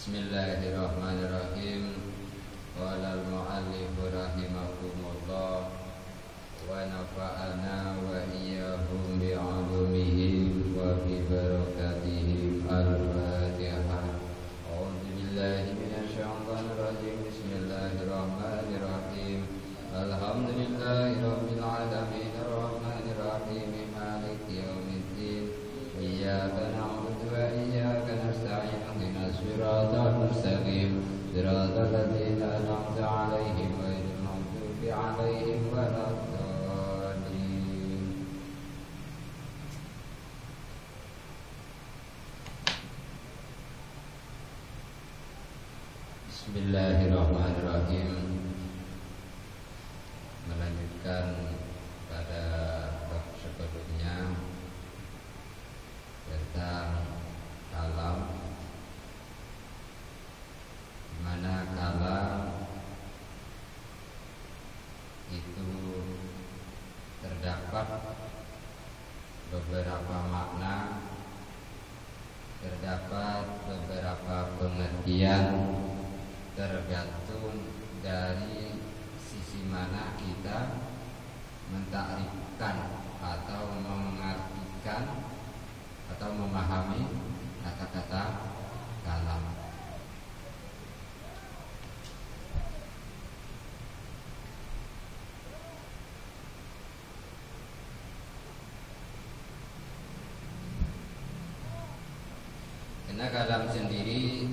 Bismillahirrahmanirrahim. Qala al-mu'allif rahimakumullah wa nafa'ana wa iyyahum bi'ulumihi wa bi barakatihim. Al-Fatihah. A'udzu billahi minasy syaithanir rajim. Bismillahirrahmanirrahim. Alhamdulillahirabbil alamin arrahmanir rahim maliki yaumiddin. Iyyaka na'budu wa iyyaka nasta'in. Shiratal mustaqim shiratal ladzina an'amta 'alaihim ghairil maghdubi 'alaihim waladdallin. Bismillahirrahmanirrahim. Melanjutkan pada bab sebelumnya tentang kalam, mana kalam itu terdapat beberapa makna, terdapat beberapa pengertian, tergantung dari sisi mana kita mentakrifkan atau mengartikan atau memahami kata-kata kalam. Karena kalam sendiri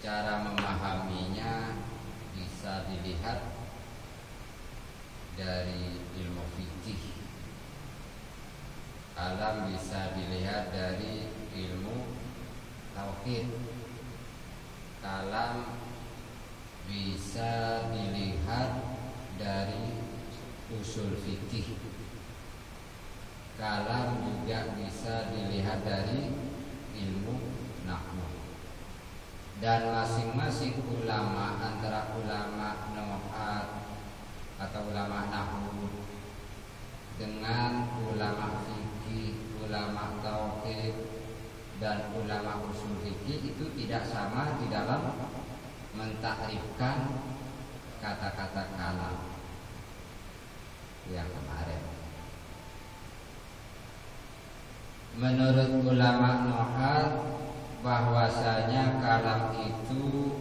cara memahaminya bisa dilihat dari ilmu fikih. Kalam bisa dilihat dari ilmu tauhid. Kalam bisa dilihat dari usul fikih. Kalam juga bisa dilihat dari ilmu nahwu. Dan masing-masing ulama, antara ulama nuhat atau ulama nahwu dengan ulama fikih, ulama tauhid dan ulama usul fikih itu tidak sama di dalam mentakrifkan kata-kata kalam yang kemarin. Menurut ulama nuhat bahwasanya kalam itu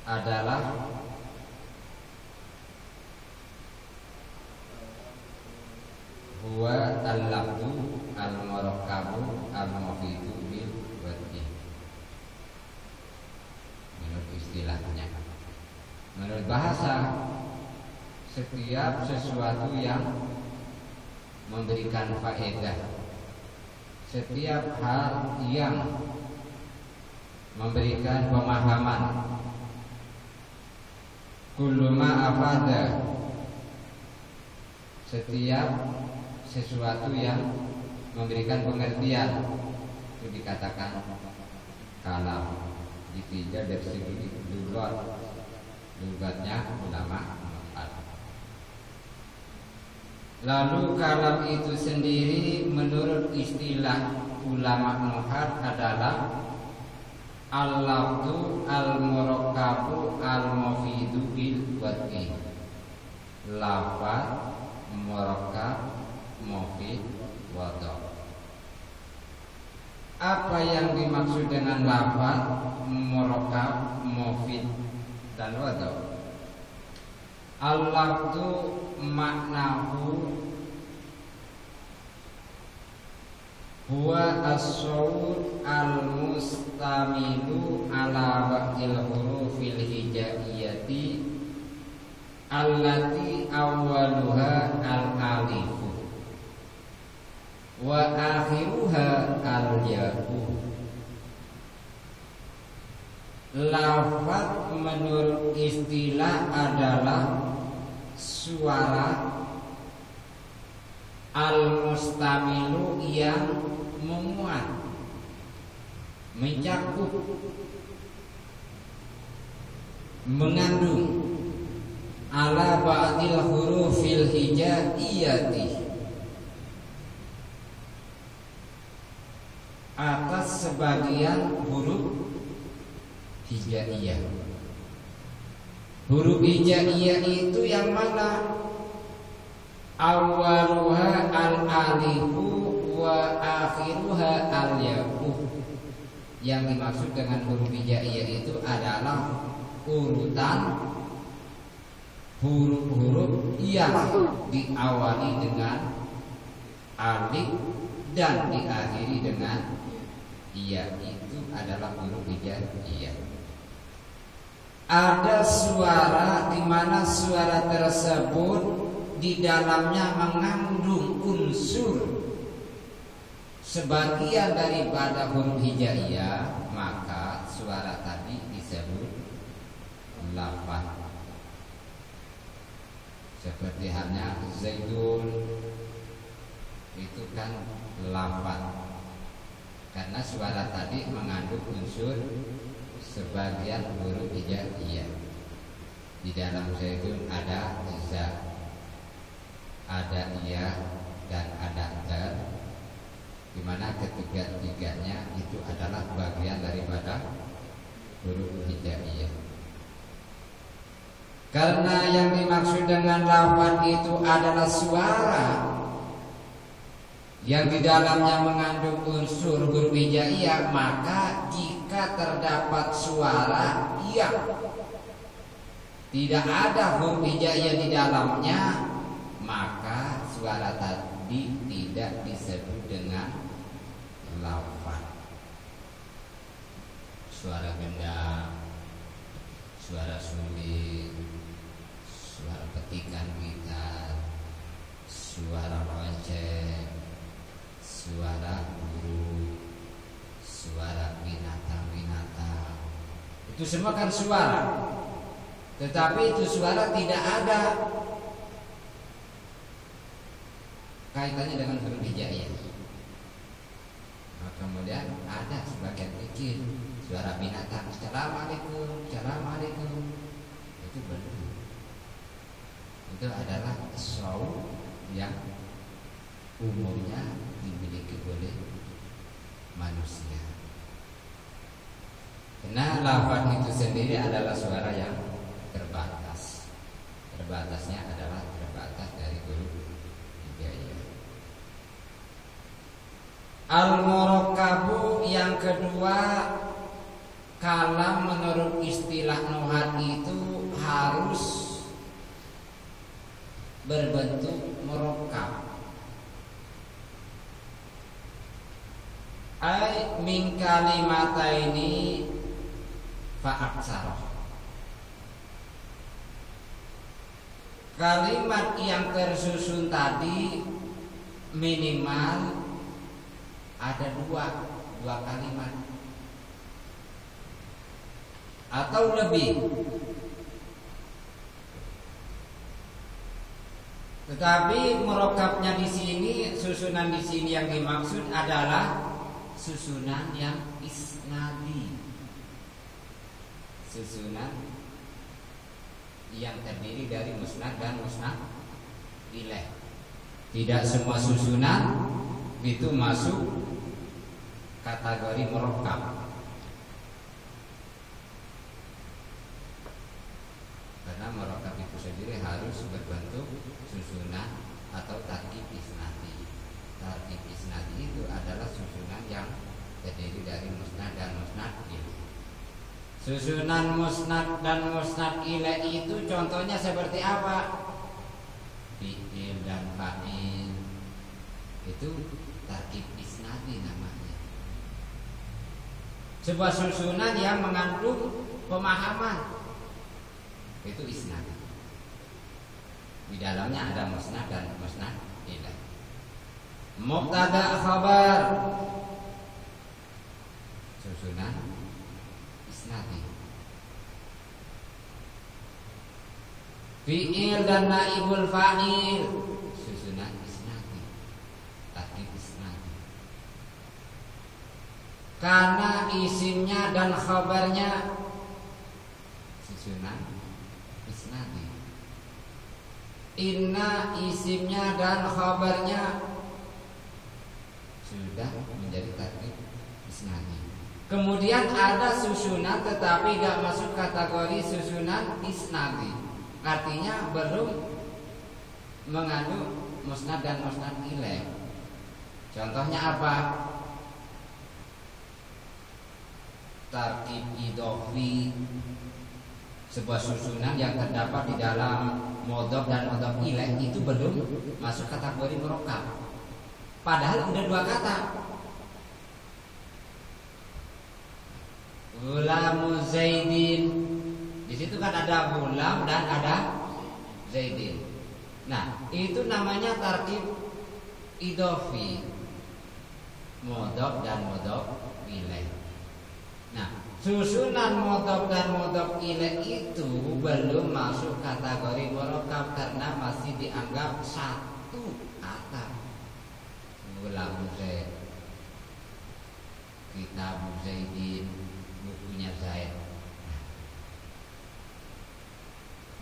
adalah huwa al-lafzu al-murakkabu al-mufidu bil wad'i. Menurut istilahnya, menurut bahasa, setiap sesuatu yang memberikan faedah, setiap hal yang memberikan pemahaman, kullu ma afada, setiap sesuatu yang memberikan pengertian itu dikatakan kalam. Dipijak dari segi lugatnya ulama. Lalu kalam itu sendiri menurut istilah ulama nuhat adalah al-lafzu al-murakkabu al-mufidu bil wad'i. Lafaz murakkab mufid wada'. Apa yang dimaksud dengan lafaz murakkab mufid dan wada'? Al-lafzu maknahu huwa as-sawt al-mustamilu ala ba'dil hurufil hijaiyati allati awwaluha al-alifu wa akhiruha al-ya'u. Lafaz menurut istilah adalah suara al-mustamilu yang memuat, mencakup, mengandung ala ba'dil hurufil hijaiyati, atas sebagian huruf hijaiyah. Huruf hijaiyah itu yang mana? Awaluha al-alifu wa akhiruha al-yahu. Yang dimaksud dengan huruf hijaiyah itu adalah urutan huruf-huruf yang diawali dengan alif dan diakhiri dengan iya, itu adalah huruf hijaiyah. Ada suara di mana suara tersebut di dalamnya mengandung unsur sebagian daripada huruf hijaiyah, maka suara tadi disebut lafaz. Seperti halnya zaidun, itu kan lafaz karena suara tadi mengandung unsur sebagian huruf hijaiyah. Di dalam zaidun ada za, ada iya, dan ada dar, di mana ketiga-tiganya itu adalah bagian daripada huruf hijaiyah. Karena yang dimaksud dengan lafaz itu adalah suara yang di dalamnya mengandung unsur huruf hijaiyah, maka jika terdapat suara yang tidak ada huruf hijaiyah di dalamnya, maka suara tadi tidak disebut dengan lafaz. Suara gendang, suara sulit, suara petikan gitar, suara lonceng, suara burung, suara binatang-binatang, itu semua kan suara. Tetapi itu suara tidak ada kaitannya dengan huruf hijaiyah. Nah, kemudian ada sebagian kecil suara binatang, assalamualaikum, assalamualaikum, itu benar. Itu adalah saut yang umumnya dimiliki oleh manusia. Karena lafaz itu sendiri adalah suara yang terbatas. Terbatasnya adalah terbatas dari huruf hijaiyah. Al-murakkabu yang kedua, kalam menurut istilah nuhat itu harus berbentuk murakkab. Ai min kalimataini fa'aksar. Kalimat yang tersusun tadi minimal ada dua kalimat atau lebih. Tetapi murakkabnya di sini, susunan di sini yang dimaksud adalah susunan yang isnadi, susunan yang terdiri dari musnad dan musnad ilaih. Tidak semua susunan itu masuk kategori murakkab, karena murakkab itu sendiri harus berbentuk susunan atau tarkib isnadi. Tarkib isnadi itu adalah susunan yang terdiri dari musnad dan musnad ilaih. Susunan musnad dan musnad ilaih itu contohnya seperti apa? Fi'il dan fa'il, itu tarkib isnadi namanya. Sebuah susunan yang mengandung pemahaman, itu isnad. Di dalamnya ada musnad dan musnad ilaih. Mubtada khabar, susunan isnadi. Fi'il dan naibul fa'il, susunan isnadi, tarkib isnadi. Karena isimnya dan khabarnya, susunan isnadi. Inna isimnya dan khabarnya sudah menjadi tarkib isnadi. Kemudian ada susunan tetapi gak masuk kategori susunan isnadi. Artinya belum mengandung musnad dan musnad ilaih. Contohnya apa? Tarkib idhofi, sebuah susunan yang terdapat di dalam modhof dan modhof ilaih itu belum masuk kategori murokkab. Padahal udah dua kata. Gulamu Zaidin. Di situ kan ada gulam dan ada Zaidin. Nah, itu namanya tarkib idhofi, modhof dan modhof ilaih. Nah, susunan modhof dan modhof ilaih itu belum masuk kategori murokkab karena masih dianggap satu kata. Gulamu Zaid, Kitabu Zaidin, bukunya Zaid.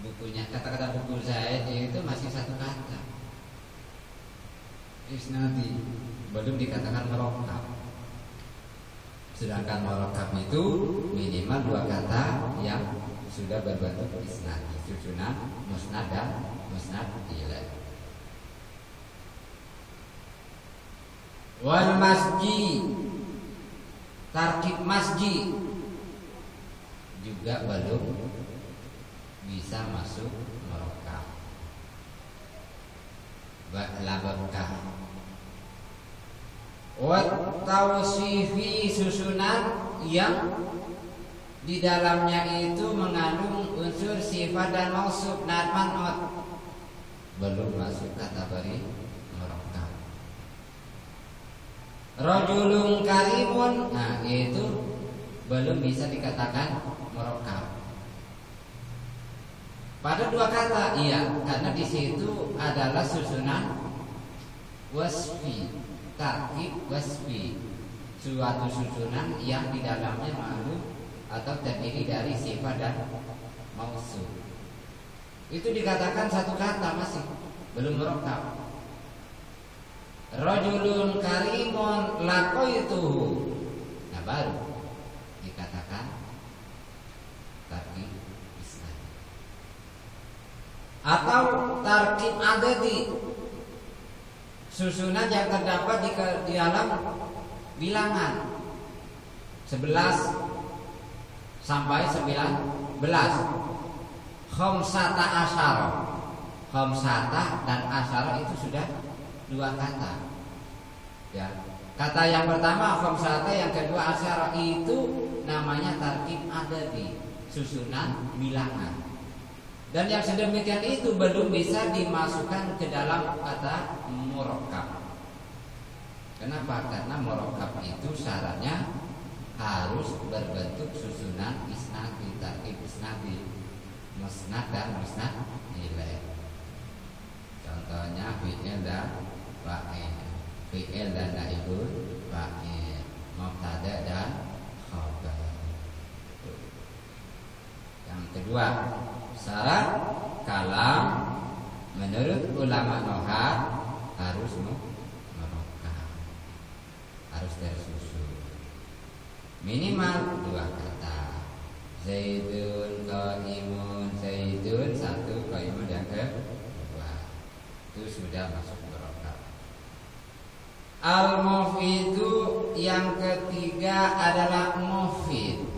Bukunya, kata-kata buku Zaid itu masih satu kata. Isnadi belum dikatakan murokkab. Sedangkan murokkab itu minimal dua kata yang sudah berbentuk isnadi, susunan musnad dan musnad ilaih. Wal masji, tarkib masji juga belum bisa masuk murokkab. Labakah wa tawsifi, susunan yang di dalamnya itu mengandung unsur sifat dan mausuf dan man'ut, belum masuk kategori murokkab. Rajulun karimun, nah itu belum bisa dikatakan murokkab. Pada dua kata, iya, karena di situ adalah susunan wasfi, tarkib wasfi, suatu susunan yang di dalamnya mengandung atau terdiri dari sifat dan mausuf. Itu dikatakan satu kata, masih belum murokkab. Rajulun karimun laqaituhu, nah baru dikatakan tarkib isnadi. Atau tarkib adadi, susunan yang terdapat di dalam bilangan 11 sampai 19. Khamsata asyara, khamsata dan asyara itu sudah dua kata. Ya, kata yang pertama khamsata, yang kedua asyara, itu namanya tarkib adadi, susunan bilangan. Dan yang sedemikian itu belum bisa dimasukkan ke dalam kata murokkab. Kenapa? Karena murokkab itu syaratnya harus berbentuk susunan isnadi, tarkib isnadi, musnad dan musnad ilaih. Contohnya fi'il dan fa'il, fi'il dan naibul fa'il, mubtada dan khabar. Yang kedua, syarat kalam menurut ulama nahwu harus murokkab, harus tersusun. Minimal dua kata. Zaidun qaimun, Zaidun satu, qaimun yang kedua. Itu sudah masuk murokkab. Al-mufidu, yang ketiga adalah mufid.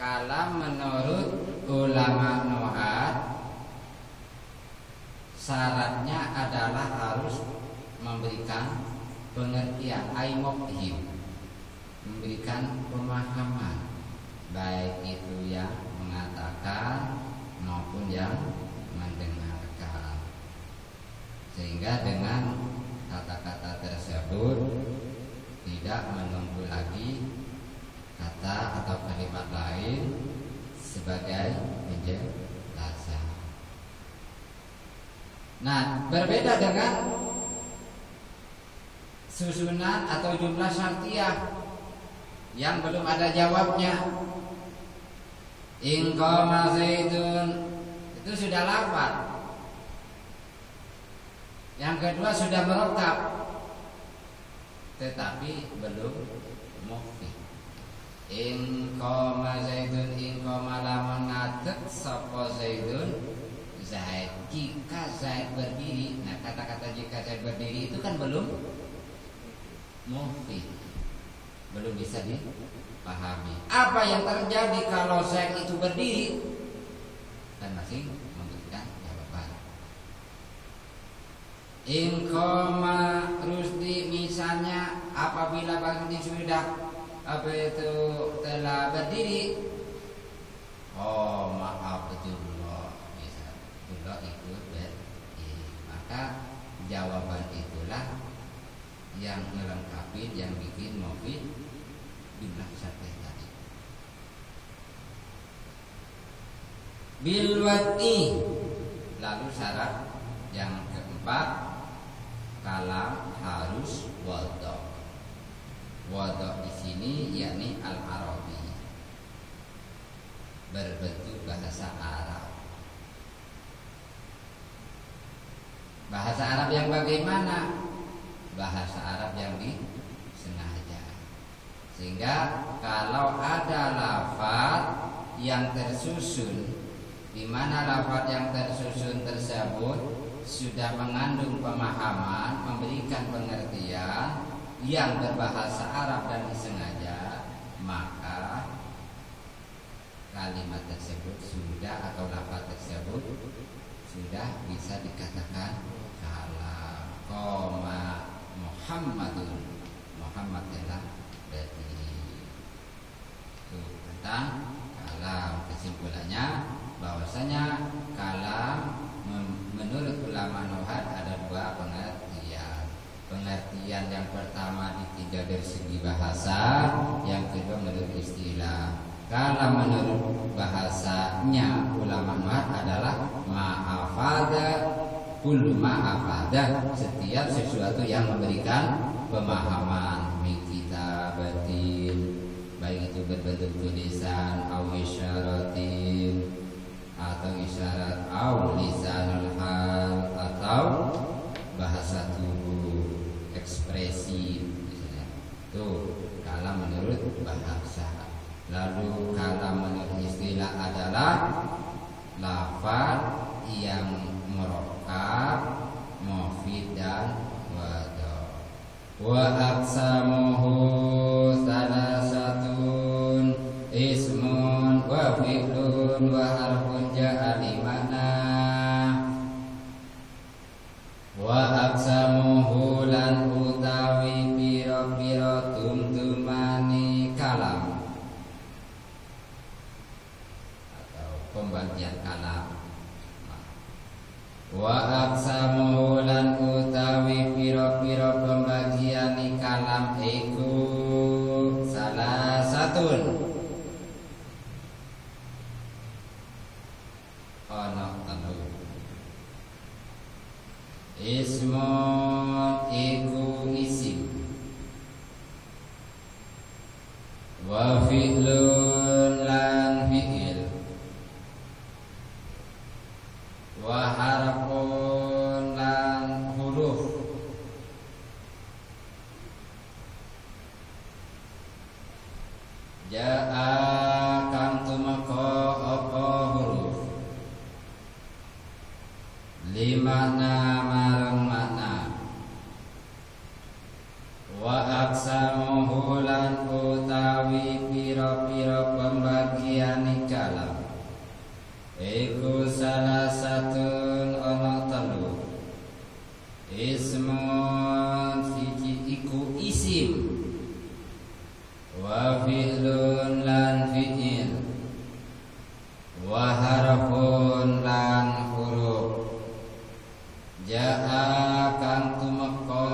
Kalam menurut ulama nahwu syaratnya adalah harus memberikan pengertian, aimofhim, memberikan pemahaman, baik itu yang mengatakan maupun yang mendengarkan, sehingga dengan kata-kata tersebut tidak menunggu lagi kata atau kalimat lain sebagai penjelasan. Nah, berbeda dengan susunan atau jumlah syartiyah yang belum ada jawabnya. In qama Zaidun, itu sudah lafaz. Yang kedua sudah murokkab. tetapi belum mufid. In qama Zaidun, in qama lamun ngadeg sapa Zaidun, Zaid, jika Zaid berdiri. Nah, kata-kata jika Zaid berdiri itu kan belum mufid, belum bisa dipahami. Apa yang terjadi kalau Zaid itu berdiri? Dan masih memberikan jawaban. In qama Rusdi, misalnya apabila Bang Rusdi sudah telah berdiri, oh maaf Betullah, bisa Betullah ikut berdiri, maka jawaban itulah yang melengkapi, yang bikin mufid jumlah sampai tadi. Bil wad'i, lalu syarat yang keempat, kalam harus wadha. Wadha di sini yakni al-arabi, berbentuk bahasa Arab. Bahasa Arab yang bagaimana? Bahasa Arab yang disengaja. Sehingga kalau ada lafaz yang tersusun, di mana lafaz yang tersusun tersebut sudah mengandung pemahaman, memberikan pengertian yang berbahasa Arab dan disengaja, maka kalimat tersebut sudah, atau lafaz tersebut sudah bisa dikatakan kalam. Qoma Muhammadun, Muhammad telah berdiri. Itu tentang kalam. Kesimpulannya bahwasanya kalam menurut ulama nuhat ada dua pengertian. Pengertian yang pertama ditinjau dari segi bahasa, yang kedua menurut istilah. Kalau menurut bahasanya ulama nuhat adalah ma'afada, kullu ma'afada, setiap sesuatu yang memberikan pemahaman, min kitabatin, baik itu berbentuk tulisan, au isyaratin, atau isyarat, au lisanul hal, atau bahasa tubuh, ekspresi misalnya. Itu kalam menurut bahasa. Lalu kalam menurut istilah adalah lafaz yang murakkab, mufid dan wadha. Wa aqsamuhu salasatun, ismun wa fi'lun wa harfun ja'a limana. Wa aqsamuhu lan utawi pira-pira tumtumani kalam atau pembagian kalam. Wa aqsamuhu lan utawi pira-pira pembagian kalam iku salah satun, ana telu. Ismun iku isim, wa fi'lun lan fi'il, wa harfun lan huruf, ja'a kang tumeka apa huruf, limana marang makna. Wa aqsamuhu lan utawi pira-pira pembagian kalam iku salah satun ana telu. Ismun siji iku isim, wa fi'lun lan fi'il, wa harfun lan huruf, ja'a kang tumeka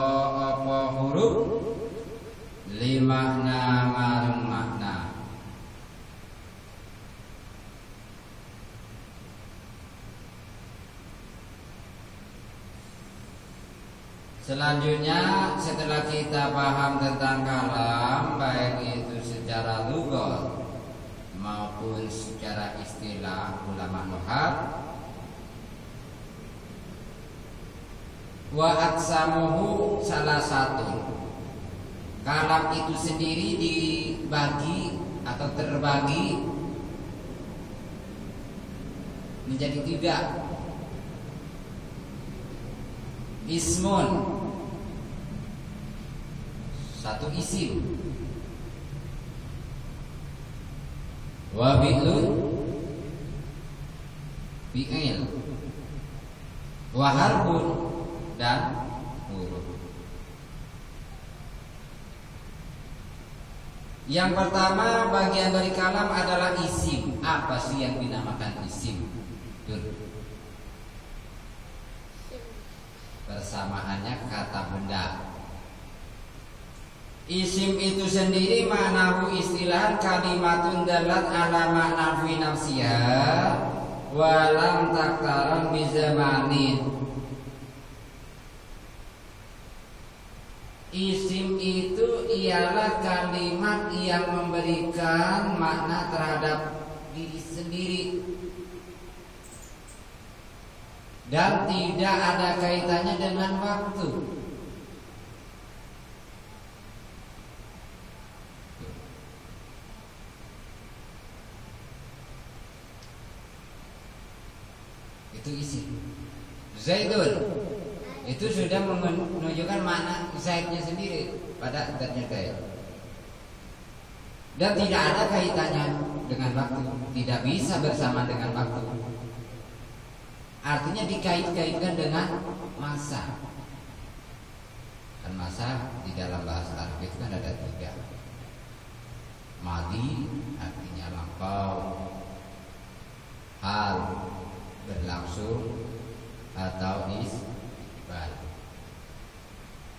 apa huruf, limakna marang makna. Selanjutnya setelah kita paham tentang kalam, baik itu secara lughat maupun secara istilah ulama nuhat, wa aqsamuhu salah satu, Kalam itu sendiri dibagi atau terbagi menjadi 3. Ismun, 1 isim. Wa fi'lun, fi'il. Wa harfun, dan huruf. Yang pertama bagian dari kalam adalah isim. Apa sih yang dinamakan isim? Persamaannya kata benda. Isim itu sendiri maknahu istilah kalimatun dalat ala makna fi nafsiha wa lam taktaran bi zamanin. Isim itu ialah kalimat yang memberikan makna terhadap diri sendiri dan tidak ada kaitannya dengan waktu. Itu isim. Zaidun itu sudah menunjukkan makna Zaidnya sendiri pada zatnya Zaid. Dan tidak ada kaitannya dengan waktu, tidak bisa bersama dengan waktu. Artinya dikait-kaitkan dengan masa. Kan masa di dalam bahasa Arab itu kan ada 3. Madi artinya lampau, hal berlangsung, atau isbal.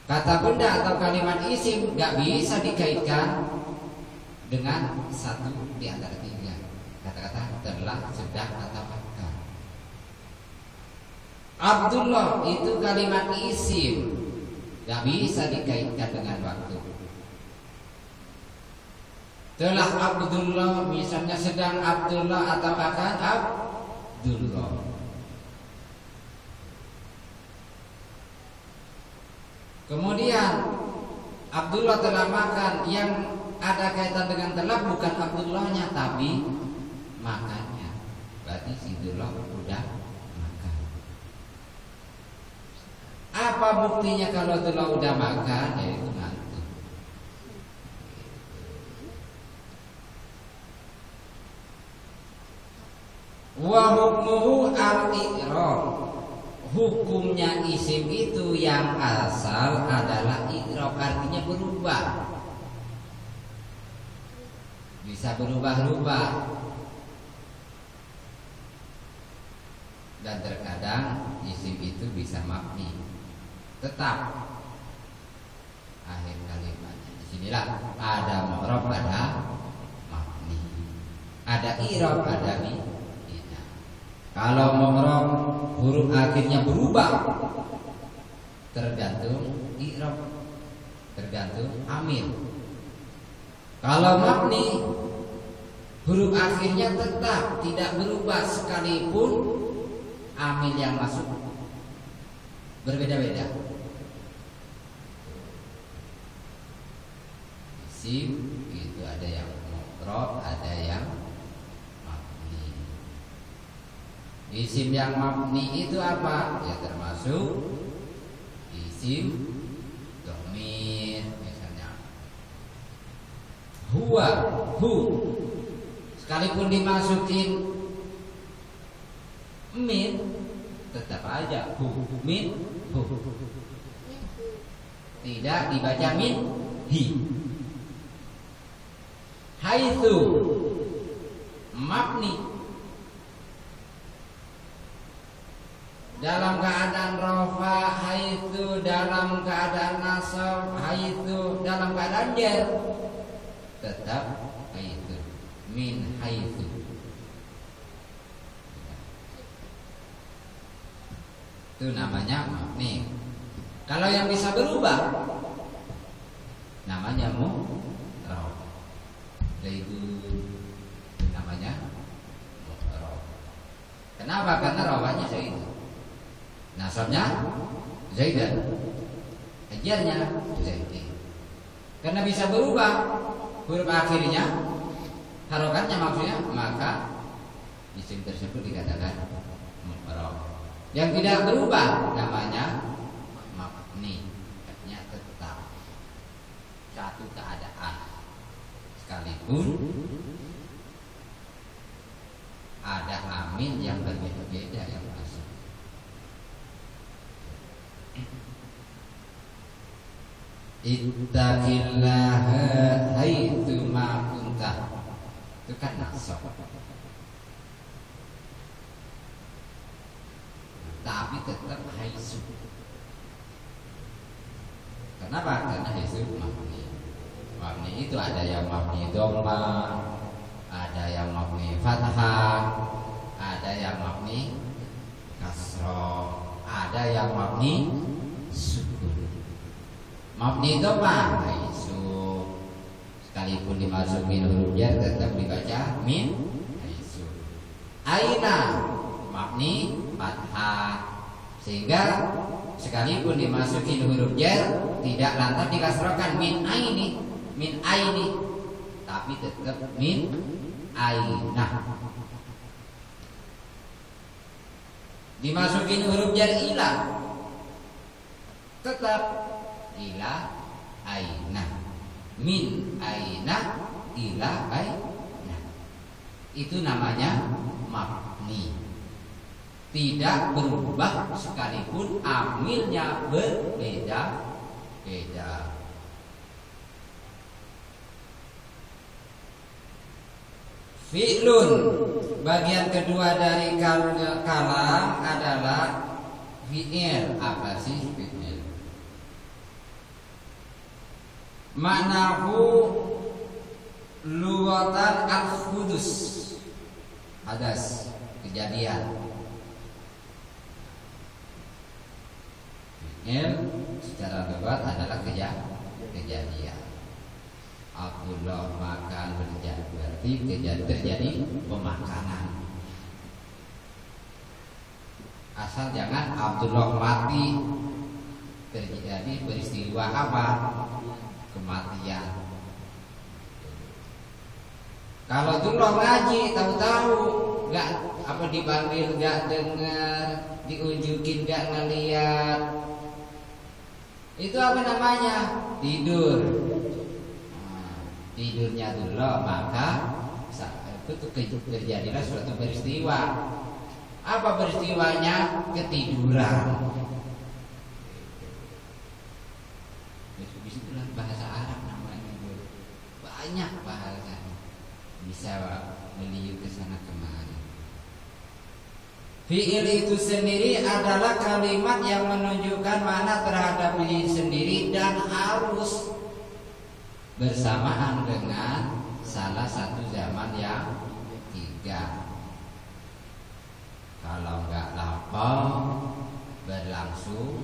Kata benda atau kalimat isim gak bisa dikaitkan dengan satu di antara 3. Kata-kata telah, sedang, atau akan. Abdullah itu kalimat isim, gak bisa dikaitkan dengan waktu. Telah Abdullah, misalnya sedang Abdullah atau akan Abdullah. Kemudian Abdullah telah makan, yang ada kaitan dengan telah bukan Abdullahnya tapi makannya. Berarti si Abdullah udah makan. Apa buktinya kalau Abdullah udah makan? Yaitu ngantuk. Wa hukmuhu al-i'rab. Hukumnya isim itu yang asal adalah i'rab, artinya berubah. Bisa berubah-ubah. Dan terkadang isim itu bisa mabni, tetap akhir kalimatnya. Disinilah ada mu'rab, ada mabni, ada i'rab, ada bina. Kalau mu'rab huruf akhirnya berubah, tergantung i'rab, tergantung amil. Kalau mabni huruf akhirnya tetap tidak berubah sekalipun amil yang masuk berbeda-beda. Isim itu ada yang mu'rab, ada yang mabni. Isim yang mabni itu apa? Ya termasuk isim dhamir, misalnya huwa, hu, sekalipun dimasukin min tetap aja hu, min, hu, tidak dibaca min, hi. Haitsu mabni dalam keadaan rafa, haitsu dalam keadaan nasab, haitsu dalam keadaan jar, tetap haitsu, min haitsu. Itu namanya mabni. Kalau yang bisa berubah namanya mu'rab. Itu namanya mu'rab. Kenapa? Karena rawanya Zaid, nasabnya Zaidan, ajarnya Zaid. karena bisa berubah huruf akhirnya, harokatnya maksudnya, maka isim tersebut dikatakan mufrad. Yang tidak berubah namanya mabni, artinya tetap satu keadaan sekalipun ada amin yang berbeda-beda yang masuk. Ittaqillaha haitsu ma kunta, itu kan nasab, tapi tetap haitsu. Kenapa? Karena haitsu mabni. Mabni itu ada yang mabni dhamma, ada yang mabni fathah, ada yang mabni kasrah, ada yang mabni sukun. Mabni dhamma haitsu, sekalipun dimasukin huruf jar tetap dibaca min haitsu. Aina mabni fathah, sehingga sekalipun dimasukin huruf jar tidak lantas dikasrahkan min aini, tapi tetap min aina. Dimasukin huruf jar ila, tetap ila aina, min aina ila aina. Itu namanya mabni, tidak berubah sekalipun amilnya berbeda-beda. Fi'lun, bagian kedua dari kalam adalah fi'il. Apa sih fi'il? Maknahu lughatan al-hudus, hadas, kejadian. Fi'il secara lughat adalah kejadian. Abdullah makan berarti terjadi pemakanan. Asal jangan Abdullah mati, terjadi peristiwa apa? Kematian. Kalau Abdullah ngaji, tahu-tahu nggak apa dipanggil, nggak dengar, diunjukin nggak ngeliat, itu apa namanya? Tidur. Tidurnya dulu, maka itu terjadilah suatu peristiwa. Apa peristiwanya? Ketiduran. Disitulah bahasa Arab namanya. Banyak bahasa, bisa meliuk ke sana kemari. Fi'il itu sendiri adalah kalimat yang menunjukkan makna terhadap diri sendiri dan harus bersamaan dengan salah satu zaman yang tiga. Kalau enggak lapang berlangsung,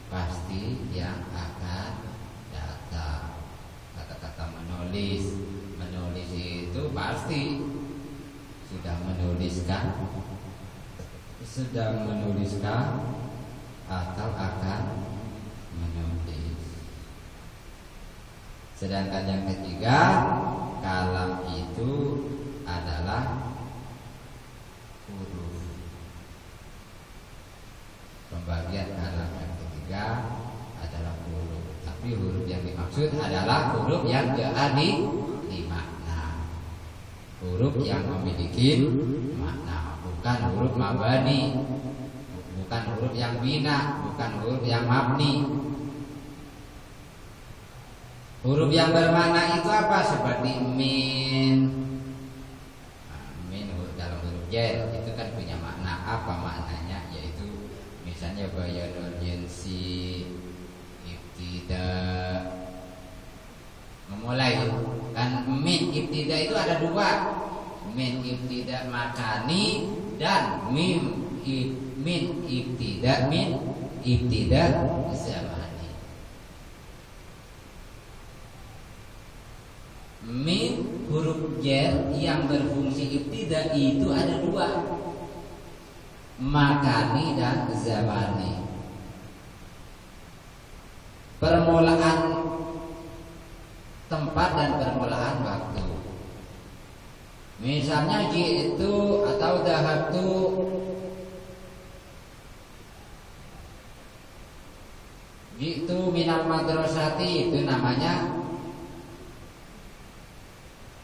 pasti yang akan datang. Kata-kata menulis itu pasti sedang menuliskan atau akan menulis. Sedangkan yang ketiga, kalam itu adalah huruf. Pembagian kalam yang ketiga adalah huruf. Tapi huruf yang dimaksud adalah huruf yang jadi di makna, huruf yang memiliki makna, bukan huruf mabani, bukan huruf yang bina, bukan huruf yang mabni. Huruf yang bermakna itu apa? Seperti min. Min dalam huruf jar itu kan punya makna. Apa maknanya? Yaitu misalnya bayanul jinsi, ibtida, memulai. Kan min ibtida itu ada dua, min ibtida makani dan min ibtida zaman. Min huruf jar yang berfungsi ibtida itu ada dua, makani dan zamani. Permulaan tempat dan permulaan waktu. Misalnya jitu atau dhahabtu, jitu minal madrasati, itu namanya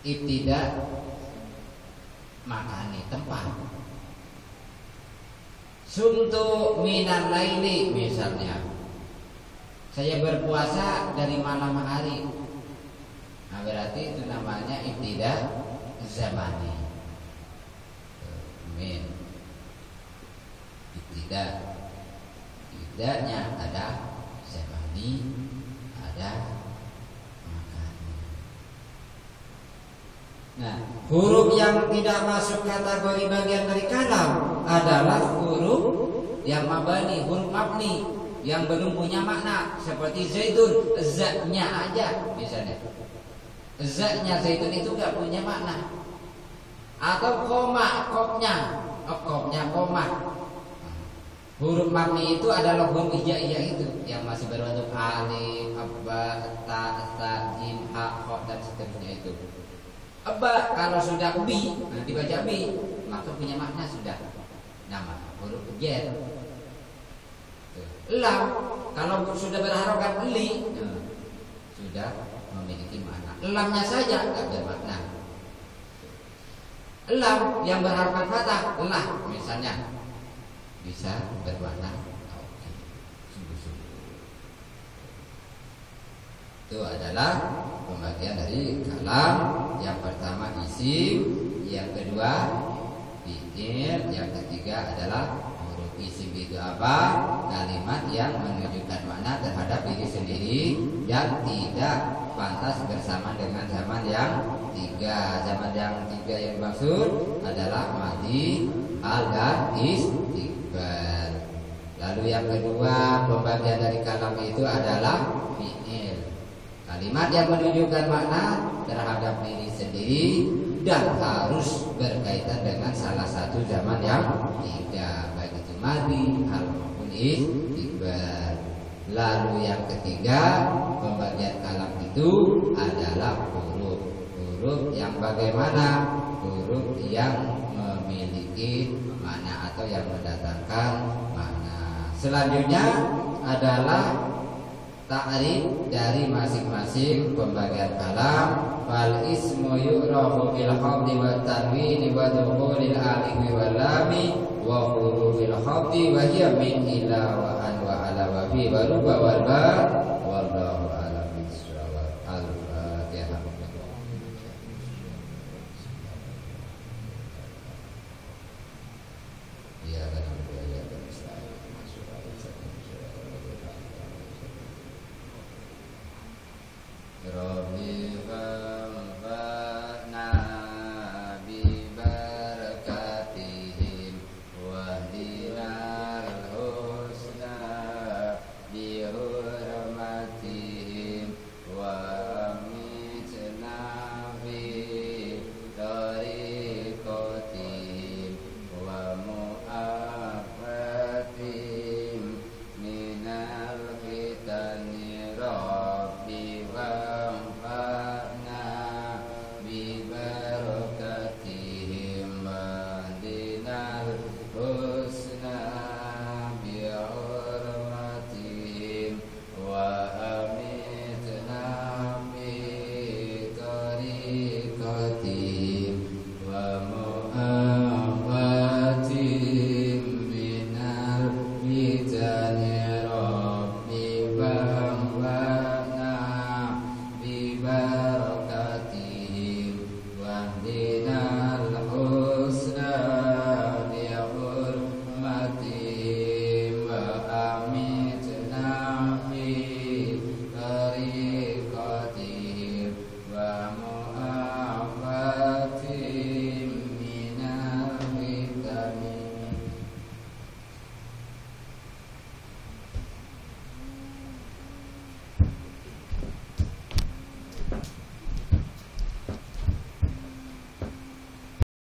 ibtida makani, tempat. Sumtu minal laili, misalnya saya berpuasa dari malam hari. Nah, berarti itu namanya ibtida zamani. Min ibtida, ibtidanya ada zamani, ada makani. Nah, huruf yang tidak masuk kategori bagian dari kalam adalah huruf yang mabani, huruf mabni yang belum punya makna, seperti zaitun, zatnya aja misalnya. Zatnya zaitun itu gak punya makna. Atau koma, kopnya koma. Huruf mabni itu adalah huruf hijaiyah itu yang masih berbentuk alif, ba, ta, jim, ha, kha dan seterusnya itu. Ba kalau sudah bi, dibaca bi, maka punya makna sudah. Nama huruf jar. Lam kalau sudah berharokat li, sudah memiliki makna. Lamnya saja tidak bermakna. Lam yang berharokat fathah, lah misalnya, bisa bermakna sungguh-sungguh. Itu adalah pembagian dari kalam. Yang pertama isim, yang kedua fi'il, yang ketiga adalah huruf. Isim itu apa? Kalimat yang menunjukkan makna terhadap diri sendiri yang tidak pantas bersama dengan zaman yang tiga. Zaman yang tiga yang dimaksud adalah madi, hal, dan istiqbal. Lalu yang kedua pembagian dari kalam itu adalah fi'il, kalimat yang menunjukkan makna terhadap diri sendiri dan harus berkaitan dengan salah satu zaman yang tiga, baik itu madi, hal maupun istiqbal. Lalu yang ketiga pembagian kalam itu adalah huruf. Huruf yang bagaimana? Huruf yang memiliki makna atau yang mendatangkan makna. Selanjutnya adalah ta'rif dari masing-masing pembagian kalam. Fal ismu yu'rafu bil khafdi wat tanwini wa dukhulil alifi wal lami wa hurufil khafdi wa hiya min ila wa an wa ala wa fi wa ruba wal ba